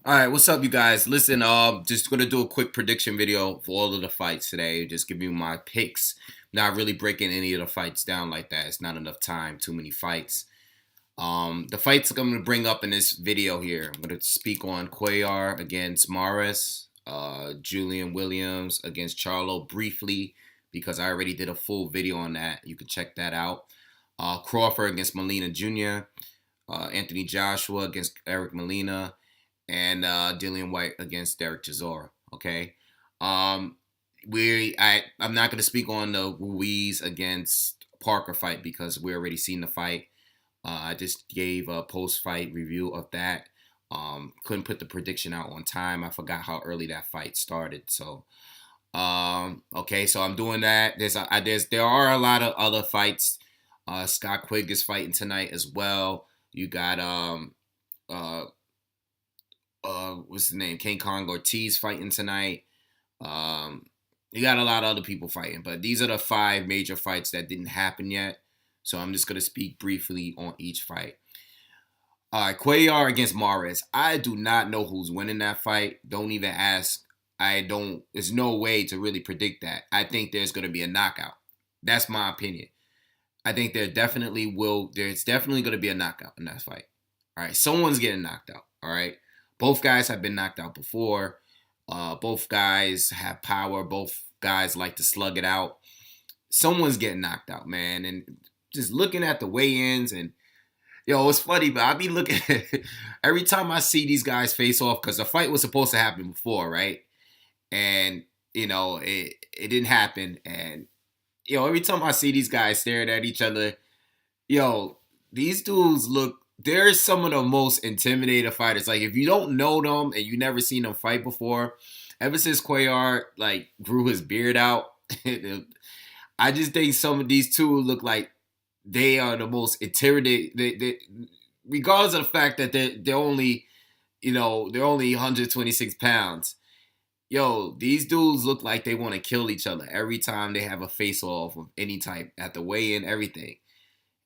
All right, what's up, you guys? Listen, just gonna do a quick prediction video for all of the fights today. Just give you my picks. Not really breaking any of the fights down like that. It's not enough time. Too many fights. The fights I'm gonna bring up in this video here. I'm gonna speak on Cuellar against Maris, Julian Williams against Charlo briefly because I already did a full video on that. You can check that out. Crawford against Molina Jr., Anthony Joshua against Eric Molina, and Dillian Whyte against Dereck Chisora. Okay, um, I'm not gonna speak on the Ruiz against Parker fight because we already seen the fight. I just gave a post-fight review of that. Couldn't put the prediction out on time. I forgot how early that fight started. So, okay, so I'm doing that. There are a lot of other fights. Scott Quigg is fighting tonight as well. You got uh, what's his name? King Kong Ortiz fighting tonight. You got a lot of other people fighting, but these are the five major fights that didn't happen yet. So I'm just gonna speak briefly on each fight. All right, Cuellar against Mares. I do not know who's winning that fight. Don't even ask. I don't. There's no way to really predict that. I think there's gonna be a knockout. That's my opinion. I think there definitely will. There's definitely gonna be a knockout in that fight. All right, someone's getting knocked out. All right, both guys have been knocked out before. Both guys have power. Both guys like to slug it out. Someone's getting knocked out, man. And just looking at the weigh-ins and it's funny, but I be looking every time I see these guys face off because the fight was supposed to happen before, right? And it didn't happen. And every time I see these guys staring at each other, these dudes look. They're some of the most intimidating fighters. Like if you don't know them and you never seen them fight before, ever since Cuellar like grew his beard out, I just think some of these two look like they are the most intimidating. Regardless of the fact that they're only they're only 126 pounds. These dudes look like they want to kill each other every time they have a face off of any type at the weigh-in, everything.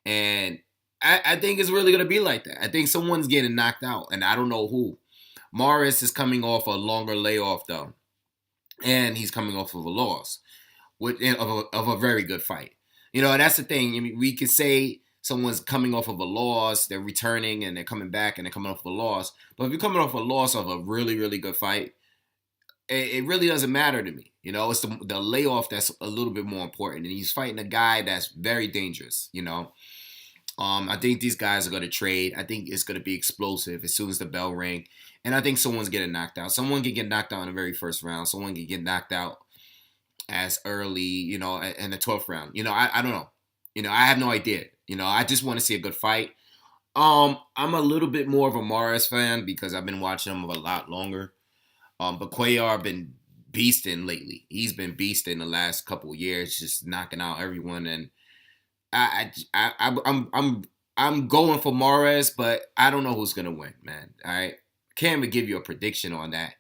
And I think it's really gonna be like that. I think someone's getting knocked out, and I don't know who. Morris is coming off a longer layoff though, and he's coming off of a loss of a very good fight. And that's the thing. I mean, we could say someone's coming off of a loss, they're returning, and they're coming back, and they're coming off of a loss. But if you're coming off a loss of a really, really good fight, it really doesn't matter to me. It's the layoff that's a little bit more important. And he's fighting a guy that's very dangerous. I think these guys are going to trade. I think it's going to be explosive as soon as the bell ring. And I think someone's getting knocked out. Someone can get knocked out in the very first round. Someone can get knocked out as early, in the 12th round. I don't know. I have no idea. I just want to see a good fight. I'm a little bit more of a Morris fan because I've been watching him a lot longer. But Cuellar been beasting lately. He's been beasting the last couple of years, just knocking out everyone. And I'm going for Morris, but I don't know who's gonna win, man. All right, can't even give you a prediction on that.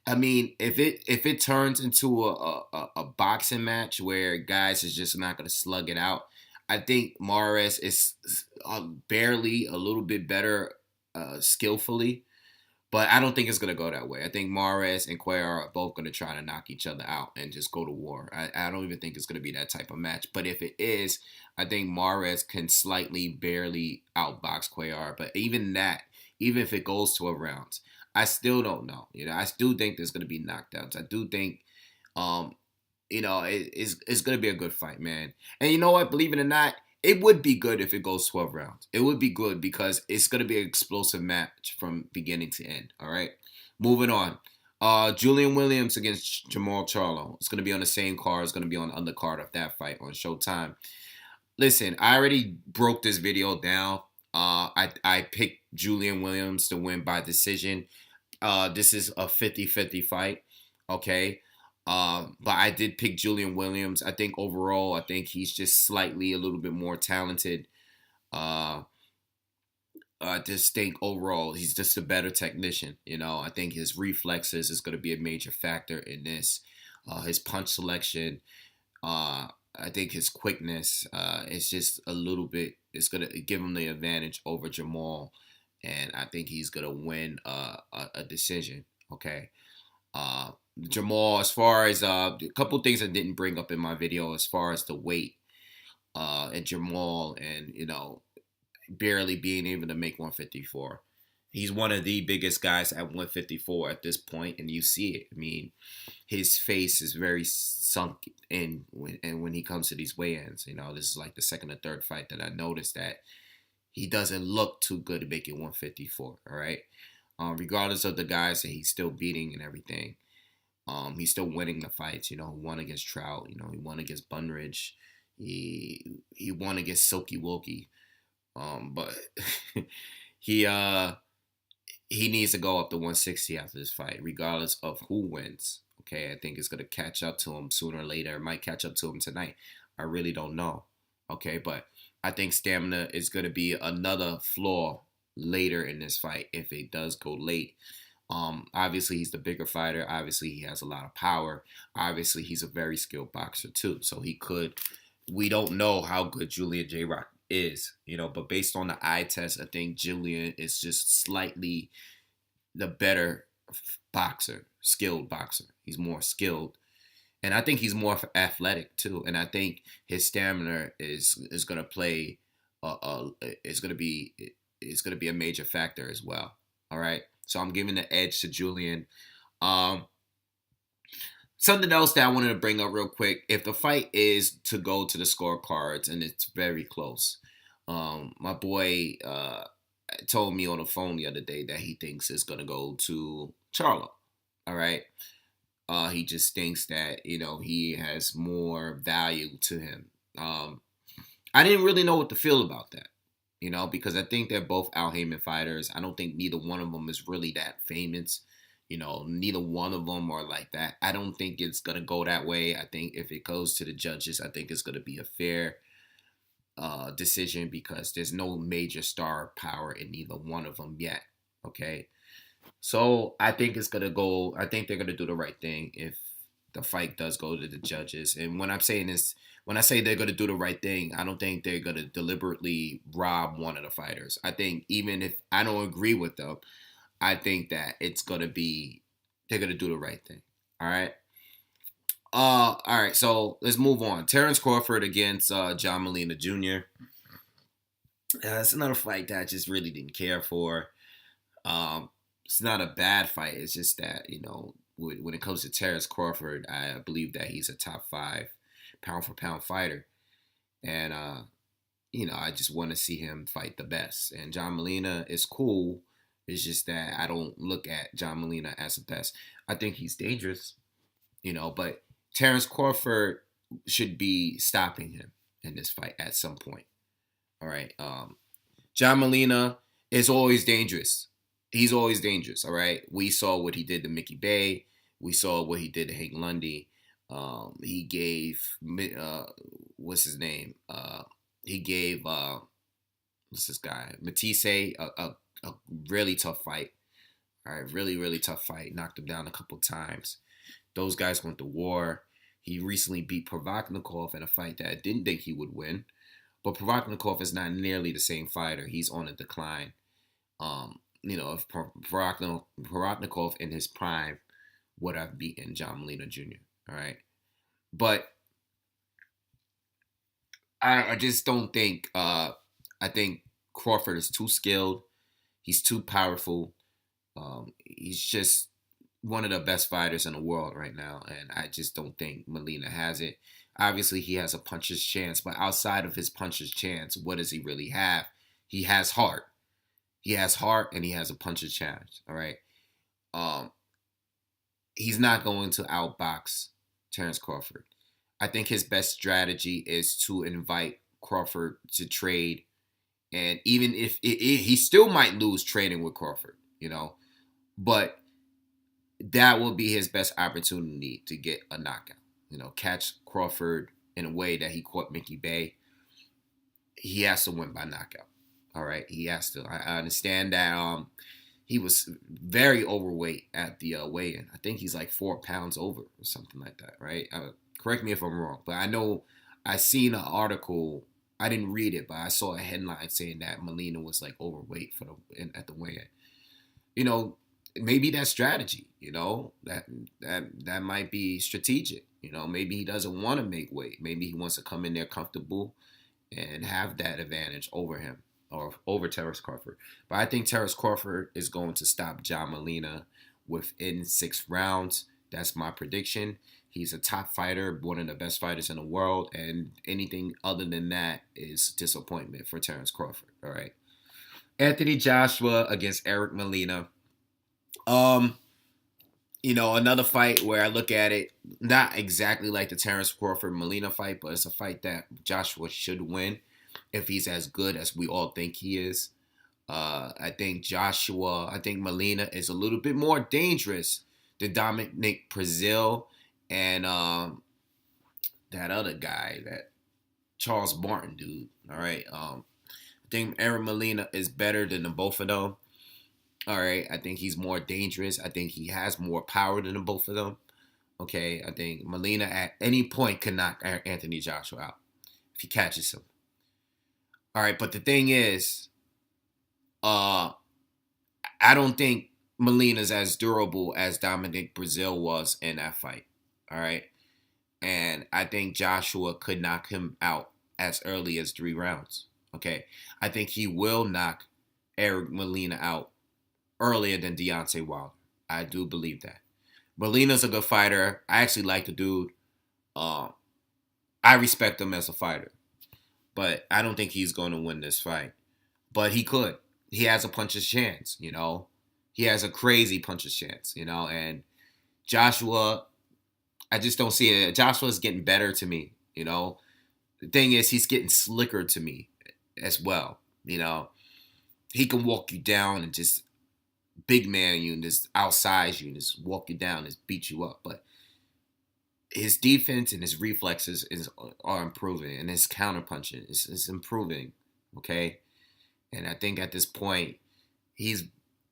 I mean, if it turns into a boxing match where guys is just not gonna slug it out, I think Morris is barely a little bit better skillfully. But I don't think it's going to go that way. I think Mares and Cuellar are both going to try to knock each other out and just go to war. I don't even think it's going to be that type of match. But if it is, I think Mares can slightly, barely outbox Cuellar. But even that, even if it goes 12 rounds, I still don't know. I still think there's going to be knockdowns. I do think, it's going to be a good fight, man. And you know what? Believe it or not, it would be good if it goes 12 rounds. It would be good because it's going to be an explosive match from beginning to end. All right. Moving on. Julian Williams against Jermall Charlo. It's going to be on the same card. It's going to be on the undercard of that fight on Showtime. Listen, I already broke this video down. I picked Julian Williams to win by decision. This is a 50-50 fight. Okay. But I did pick Julian Williams. I think overall, I think he's just slightly a little bit more talented. I just think overall, he's just a better technician. I think his reflexes is going to be a major factor in this. His punch selection, I think his quickness, it's just a little bit, it's going to give him the advantage over Jermall. and I think he's gonna win a decision. Okay. Uh, Jermall, as far as a couple things I didn't bring up in my video, as far as the weight, and Jermall, and barely being able to make 154. He's one of the biggest guys at 154 at this point, and you see it. I mean, his face is very sunk in when he comes to these weigh-ins. This is like the second or third fight that I noticed that he doesn't look too good to make it 154. All right, regardless of the guys that he's still beating and everything, he's still winning the fights. He won against Trout. He won against Bunridge. He won against Silky Wilkie. But he needs to go up to 160 after this fight, regardless of who wins. Okay, I think it's gonna catch up to him sooner or later. It might catch up to him tonight. I really don't know. Okay, but I think stamina is gonna be another flaw later in this fight if it does go late. Obviously he's the bigger fighter. Obviously he has a lot of power. Obviously he's a very skilled boxer too. So he could. We don't know how good Julian J. Rock is, but based on the eye test, I think Julian is just slightly the better boxer, skilled boxer. He's more skilled, and I think he's more athletic too. And I think his stamina is gonna play, it's gonna be a major factor as well. All right, so I'm giving the edge to Julian. Something else that I wanted to bring up real quick, if the fight is to go to the scorecards and it's very close, my boy told me on the phone the other day that he thinks it's going to go to Charlo. All right. He just thinks that, he has more value to him. I didn't really know what to feel about that, because I think they're both Al Haymon fighters. I don't think neither one of them is really that famous. Neither one of them are like that. I don't think it's going to go that way. I think if it goes to the judges, I think it's going to be a fair decision because there's no major star power in either one of them yet. Okay. So I think it's going to go. I think they're going to do the right thing if the fight does go to the judges. And when I'm saying this, when I say they're going to do the right thing, I don't think they're going to deliberately rob one of the fighters. I think even if I don't agree with them, I think that it's going to be, they're going to do the right thing. All right. All right. So let's move on. Terence Crawford against John Molina Jr. It's another fight that I just really didn't care for. It's not a bad fight. It's just that, when it comes to Terence Crawford, I believe that he's a top 5 pound for pound fighter. And, I just want to see him fight the best. And John Molina is cool. It's just that I don't look at John Molina as the best. I think he's dangerous, but Terence Crawford should be stopping him in this fight at some point. All right. John Molina is always dangerous. He's always dangerous. All right. We saw what he did to Mickey Bay. We saw what he did to Hank Lundy. He gave, what's his name? He gave, what's this guy? Matisse a really tough fight. All right, really, really tough fight. Knocked him down a couple times. Those guys went to war. He recently beat Provodnikov in a fight that I didn't think he would win. But Provodnikov is not nearly the same fighter. He's on a decline. If Provodnikov in his prime would have beaten John Molina Jr. All right. But I just don't think, I think Crawford is too skilled. He's too powerful. He's just one of the best fighters in the world right now, and I just don't think Molina has it. Obviously, he has a puncher's chance, but outside of his puncher's chance, what does he really have? He has heart. He has heart, and he has a puncher's chance, all right? He's not going to outbox Terence Crawford. I think his best strategy is to invite Crawford to trade. And even if he still might lose trading with Crawford, but that will be his best opportunity to get a knockout. Catch Crawford in a way that he caught Mickey Bay. He has to win by knockout. All right, he has to. I understand that he was very overweight at the weigh-in. I think he's like 4 pounds over or something like that, right? Correct me if I'm wrong, but I know I seen an article I didn't read it, but I saw a headline saying that Molina was like overweight at the weigh-in. You know, maybe that's strategy. You know, that might be strategic. You know, maybe he doesn't want to make weight. Maybe he wants to come in there comfortable and have that advantage over him or over Terence Crawford. But I think Terence Crawford is going to stop John Molina within 6 rounds. That's my prediction. He's a top fighter, one of the best fighters in the world, and anything other than that is disappointment for Terence Crawford. All right. Anthony Joshua against Eric Molina. Another fight where I look at it, not exactly like the Terence Crawford Molina fight, but it's a fight that Joshua should win if he's as good as we all think he is. I think Molina is a little bit more dangerous than Dominic Brazil and that other guy, that Charles Martin dude. All right. I think Eric Molina is better than the both of them. All right. I think he's more dangerous. I think he has more power than the both of them. Okay. I think Molina at any point can knock Anthony Joshua out if he catches him. All right. But the thing is, I don't think Molina's as durable as Dominic Brazil was in that fight. All right. And I think Joshua could knock him out as early as 3 rounds. Okay. I think he will knock Eric Molina out earlier than Deontay Wilder. I do believe that. Molina's a good fighter. I actually like the dude. I respect him as a fighter. But I don't think he's going to win this fight. But he could. He has a puncher's chance, you know. He has a crazy puncher's chance, you know. And Joshua, I just don't see it. Joshua's getting better to me, you know. The thing is, he's getting slicker to me as well, you know. He can walk you down and just big man you and just outsize you and just walk you down and just beat you up. But his defense and his reflexes are improving, and his counterpunching is improving, okay? And I think at this point, he's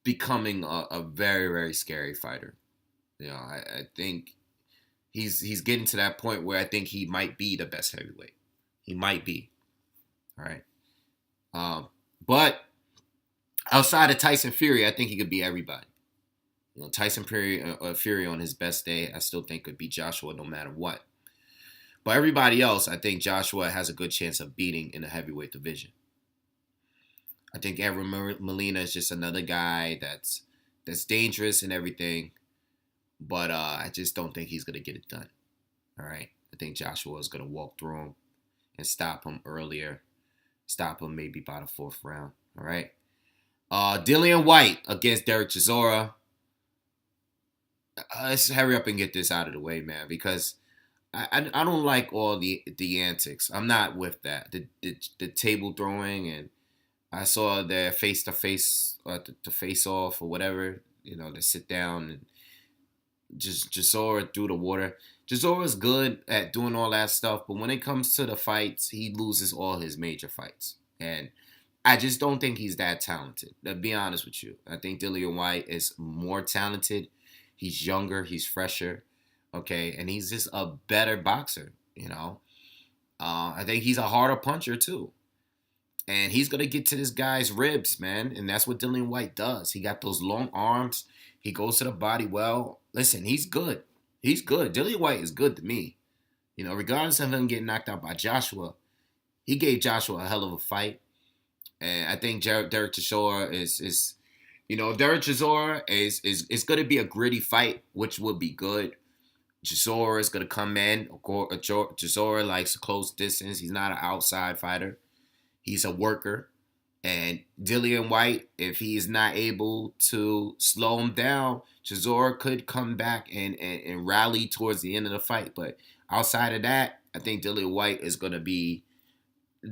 becoming a very, very scary fighter. You know, I think he's getting to that point where I think he might be the best heavyweight. He might be. All right. But outside of Tyson Fury, I think he could beat everybody. You know, Tyson Fury on his best day, I still think could beat Joshua no matter what. But everybody else, I think Joshua has a good chance of beating in the heavyweight division. I think Eric Molina is just another guy that's dangerous and everything. But I just don't think he's going to get it done. All right. I think Joshua is going to walk through him and stop him earlier. Stop him maybe by the 4th round. All right. Dillian Whyte against Dereck Chisora. Let's hurry up and get this out of the way, man, because I don't like all the antics. I'm not with that. The table throwing, and I saw their face-to-face, to face off or whatever, you know, to sit down and just Chisora through the water. Chisora's good at doing all that stuff, but when it comes to the fights, he loses all his major fights. And I just don't think he's that talented. To be honest with you, I think Dillian Whyte is more talented. He's younger. He's fresher. Okay, and he's just a better boxer. You know, I think he's a harder puncher too, and he's gonna get to this guy's ribs, man. And that's what Dillian Whyte does. He got those long arms. He goes to the body well. Listen, he's good. He's good. Dillian Whyte is good to me. You know, regardless of him getting knocked out by Joshua, he gave Joshua a hell of a fight. And I think Dereck Chisora is you know, Dereck Chisora is going to be a gritty fight, which would be good. Chisora is going to come in. Chisora likes a close distance. He's not an outside fighter. He's a worker. And Dillian Whyte, if he is not able to slow him down, Chisora could come back and rally towards the end of the fight. But outside of that, I think Dillian Whyte is going to be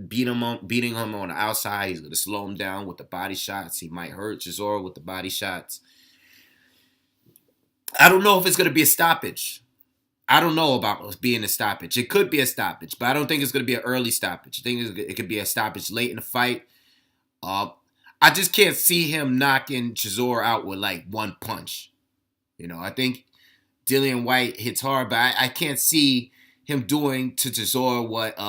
beating him on the outside. He's going to slow him down with the body shots. He might hurt Chisora with the body shots. I don't know if it's going to be a stoppage. I don't know about it being a stoppage. It could be a stoppage, but I don't think it's going to be an early stoppage. I think it could be a stoppage late in the fight. I just can't see him knocking Chisora out with like one punch. You know, I think Dillian Whyte hits hard, but I can't see him doing to Chisora what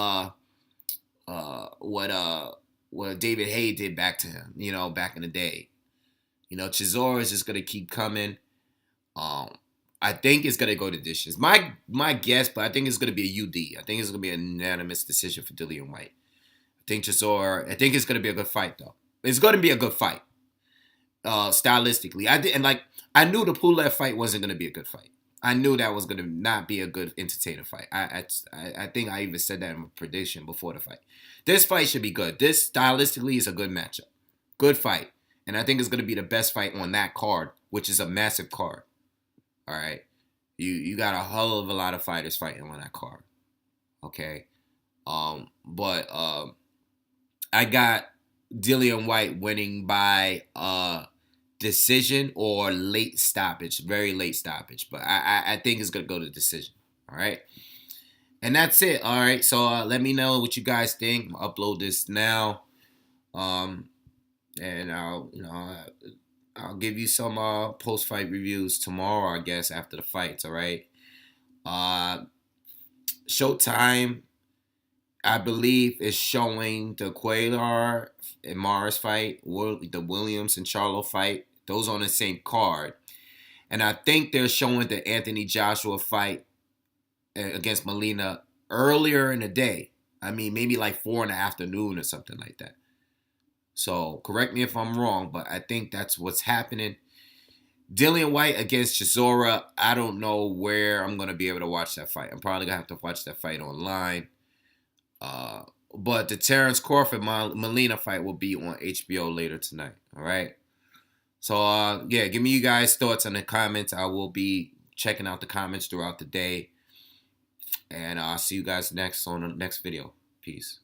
what David Hay did back to him, back in the day. Chisora is just gonna keep coming. I think it's gonna go to dishes. My guess, but I think it's gonna be a UD. I think it's gonna be a unanimous decision for Dillian Whyte. I think it's gonna be a good fight though. It's gonna be a good fight. Stylistically, I knew the Pulev fight wasn't gonna be a good fight. I knew that was gonna not be a good entertaining fight. I think I even said that in my prediction before the fight. This fight should be good. This stylistically is a good matchup, good fight, and I think it's gonna be the best fight on that card, which is a massive card. All right, you got a hell of a lot of fighters fighting on that card. Okay, but I got Dillian Whyte winning by decision or late stoppage, very late stoppage. But I think it's going to go to decision. All right. And that's it. All right. So let me know what you guys think. I'll upload this now. And I'll give you some post-fight reviews tomorrow, I guess, after the fights. All right. Showtime, I believe, is showing the Cuellar and Mars fight, the Williams and Charlo fight. Those on the same card. And I think they're showing the Anthony Joshua fight against Molina earlier in the day. I mean, maybe like 4 in the afternoon or something like that. So, correct me if I'm wrong, but I think that's what's happening. Dillian Whyte against Chisora, I don't know where I'm going to be able to watch that fight. I'm probably going to have to watch that fight online. But the Terence Crawford Molina fight will be on HBO later tonight. All right. So, give me you guys' thoughts in the comments. I will be checking out the comments throughout the day. And I'll see you guys next on the next video. Peace.